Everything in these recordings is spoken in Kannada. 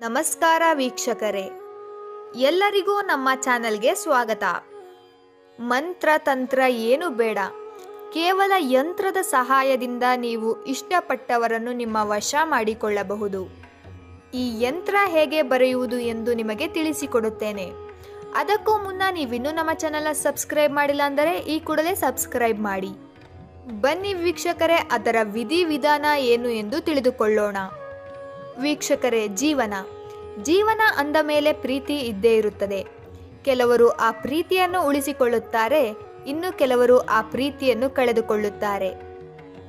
ನಮಸ್ಕಾರ ವೀಕ್ಷಕರೇ, ಎಲ್ಲರಿಗೂ ನಮ್ಮ ಚಾನೆಲ್ಗೆ ಸ್ವಾಗತ. ಮಂತ್ರ ತಂತ್ರ ಏನು ಬೇಡ, ಕೇವಲ ಯಂತ್ರದ ಸಹಾಯದಿಂದ ನೀವು ಇಷ್ಟಪಟ್ಟವರನ್ನು ನಿಮ್ಮ ವಶ ಮಾಡಿಕೊಳ್ಳಬಹುದು. ಈ ಯಂತ್ರ ಹೇಗೆ ಬರೆಯುವುದು ಎಂದು ನಿಮಗೆ ತಿಳಿಸಿಕೊಡುತ್ತೇನೆ. ಅದಕ್ಕೂ ಮುನ್ನ ನೀವಿನ್ನೂ ನಮ್ಮ ಚಾನೆಲ್ನ ಸಬ್ಸ್ಕ್ರೈಬ್ ಮಾಡಿಲ್ಲ ಅಂದರೆ ಈ ಕೂಡಲೇ ಸಬ್ಸ್ಕ್ರೈಬ್ ಮಾಡಿ. ಬನ್ನಿ ವೀಕ್ಷಕರೇ, ಅದರ ವಿಧಿವಿಧಾನ ಏನು ಎಂದು ತಿಳಿದುಕೊಳ್ಳೋಣ. ವೀಕ್ಷಕರೇ, ಜೀವನ ಅಂದ ಮೇಲೆ ಪ್ರೀತಿ ಇದ್ದೇ ಇರುತ್ತದೆ. ಕೆಲವರು ಆ ಪ್ರೀತಿಯನ್ನು ಉಳಿಸಿಕೊಳ್ಳುತ್ತಾರೆ, ಇನ್ನು ಕೆಲವರು ಆ ಪ್ರೀತಿಯನ್ನು ಕಳೆದುಕೊಳ್ಳುತ್ತಾರೆ.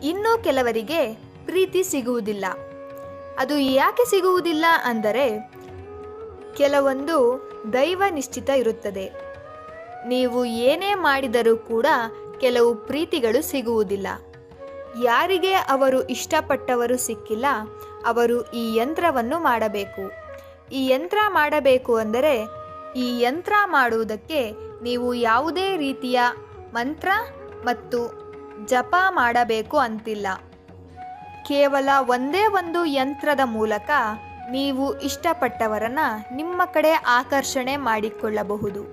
ಇನ್ನು ಕೆಲವರಿಗೆ ಪ್ರೀತಿ ಸಿಗುವುದಿಲ್ಲ. ಅದು ಯಾಕೆ ಸಿಗುವುದಿಲ್ಲ ಅಂದರೆ ಕೆಲವೊಂದು ದೈವ ನಿಶ್ಚಿತ ಇರುತ್ತದೆ. ನೀವು ಏನೇ ಮಾಡಿದರೂ ಕೂಡ ಕೆಲವು ಪ್ರೀತಿಗಳು ಸಿಗುವುದಿಲ್ಲ. ಯಾರಿಗೆ ಅವರು ಇಷ್ಟಪಟ್ಟವರು ಸಿಕ್ಕಿಲ್ಲ, ಅವರು ಈ ಯಂತ್ರವನ್ನು ಮಾಡಬೇಕು. ಈ ಯಂತ್ರ ಮಾಡಬೇಕು ಅಂದರೆ ಈ ಯಂತ್ರ ಮಾಡುವುದಕ್ಕೆ ನೀವು ಯಾವುದೇ ರೀತಿಯ ಮಂತ್ರ ಮತ್ತು ಜಪ ಮಾಡಬೇಕು ಅಂತಿಲ್ಲ. ಕೇವಲ ಒಂದೇ ಒಂದು ಯಂತ್ರದ ಮೂಲಕ ನೀವು ಇಷ್ಟಪಟ್ಟವರನ್ನ ನಿಮ್ಮ ಕಡೆ ಆಕರ್ಷಣೆ ಮಾಡಿಕೊಳ್ಳಬಹುದು.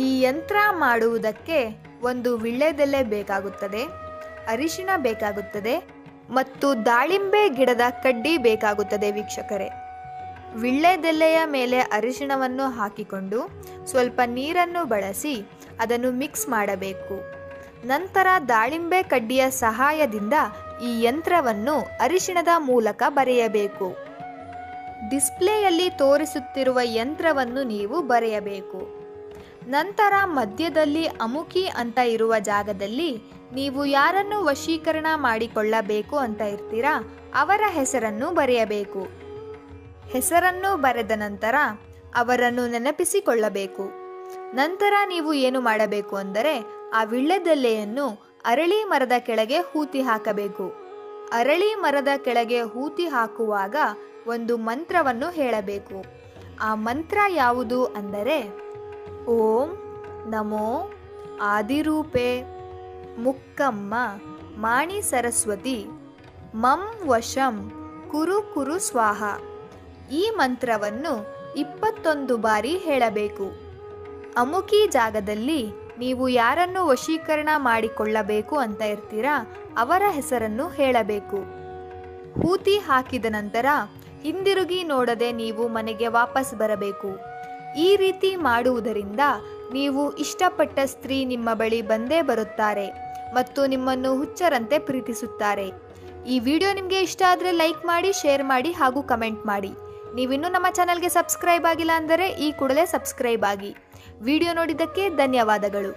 ಈ ಯಂತ್ರ ಮಾಡುವುದಕ್ಕೆ ಒಂದು ವೀಳ್ಯದೆಲೆ ಬೇಕಾಗುತ್ತದೆ, ಅರಿಶಿಣ ಬೇಕಾಗುತ್ತದೆ ಮತ್ತು ದಾಳಿಂಬೆ ಗಿಡದ ಕಡ್ಡಿ ಬೇಕಾಗುತ್ತದೆ. ವೀಕ್ಷಕರೇ, ವೀಳ್ಯದೆಲೆಯ ಮೇಲೆ ಅರಿಶಿಣವನ್ನು ಹಾಕಿಕೊಂಡು ಸ್ವಲ್ಪ ನೀರನ್ನು ಬಳಸಿ ಅದನ್ನು ಮಿಕ್ಸ್ ಮಾಡಬೇಕು. ನಂತರ ದಾಳಿಂಬೆ ಕಡ್ಡಿಯ ಸಹಾಯದಿಂದ ಈ ಯಂತ್ರವನ್ನು ಅರಿಶಿಣದ ಮೂಲಕ ಬರೆಯಬೇಕು. ಡಿಸ್ಪ್ಲೇಯಲ್ಲಿ ತೋರಿಸುತ್ತಿರುವ ಯಂತ್ರವನ್ನು ನೀವು ಬರೆಯಬೇಕು. ನಂತರ ಮಧ್ಯದಲ್ಲಿ ಅಮುಕಿ ಅಂತ ಇರುವ ಜಾಗದಲ್ಲಿ ನೀವು ಯಾರನ್ನು ವಶೀಕರಣ ಮಾಡಿಕೊಳ್ಳಬೇಕು ಅಂತ ಇರ್ತೀರಾ ಅವರ ಹೆಸರನ್ನು ಬರೆಯಬೇಕು. ಹೆಸರನ್ನು ಬರೆದ ನಂತರ ಅವರನ್ನು ನೆನಪಿಸಿಕೊಳ್ಳಬೇಕು. ನಂತರ ನೀವು ಏನು ಮಾಡಬೇಕು ಅಂದರೆ ಆ ವೀಳ್ಯದೆಲೆಯನ್ನು ಅರಳಿ ಮರದ ಕೆಳಗೆ ಹೂತಿ ಹಾಕಬೇಕು. ಅರಳಿ ಮರದ ಕೆಳಗೆ ಹೂತಿ ಹಾಕುವಾಗ ಒಂದು ಮಂತ್ರವನ್ನು ಹೇಳಬೇಕು. ಆ ಮಂತ್ರ ಯಾವುದು ಅಂದರೆ ಓಂ ನಮೋ ಆದಿರೂಪೆ ಮುಕ್ಕಮ್ಮ ಮಾಣಿ ಸರಸ್ವತಿ ಮಂ ವಶಂ ಕುರು ಕುರು ಸ್ವಾಹ. ಈ ಮಂತ್ರವನ್ನು 21 ಬಾರಿ ಹೇಳಬೇಕು. ಅಮುಕಿ ಜಾಗದಲ್ಲಿ ನೀವು ಯಾರನ್ನು ವಶೀಕರಣ ಮಾಡಿಕೊಳ್ಳಬೇಕು ಅಂತ ಇರ್ತೀರಾ ಅವರ ಹೆಸರನ್ನು ಹೇಳಬೇಕು. ಹೂತಿ ಹಾಕಿದ ನಂತರ ಹಿಂದಿರುಗಿ ನೋಡದೆ ನೀವು ಮನೆಗೆ ವಾಪಸ್ ಬರಬೇಕು. ಈ ರೀತಿ ಮಾಡುವುದರಿಂದ ನೀವು ಇಷ್ಟಪಟ್ಟ ಸ್ತ್ರೀ ನಿಮ್ಮ ಬಳಿ ಬಂದೇ ಬರುತ್ತಾರೆ ಮತ್ತು ನಿಮ್ಮನ್ನು ಹುಚ್ಚರಂತೆ ಪ್ರೀತಿಸುತ್ತಾರೆ. ಈ ವಿಡಿಯೋ ನಿಮಗೆ ಇಷ್ಟ ಆದರೆ ಲೈಕ್ ಮಾಡಿ, ಶೇರ್ ಮಾಡಿ ಹಾಗೂ ಕಮೆಂಟ್ ಮಾಡಿ. ನೀವಿನ್ನೂ ನಮ್ಮ ಚಾನಲ್ಗೆ ಸಬ್ಸ್ಕ್ರೈಬ್ ಆಗಿಲ್ಲ ಅಂದರೆ ಈ ಕೂಡಲೇ ಸಬ್ಸ್ಕ್ರೈಬ್ ಆಗಿ. ವಿಡಿಯೋ ನೋಡಿದ್ದಕ್ಕೆ ಧನ್ಯವಾದಗಳು.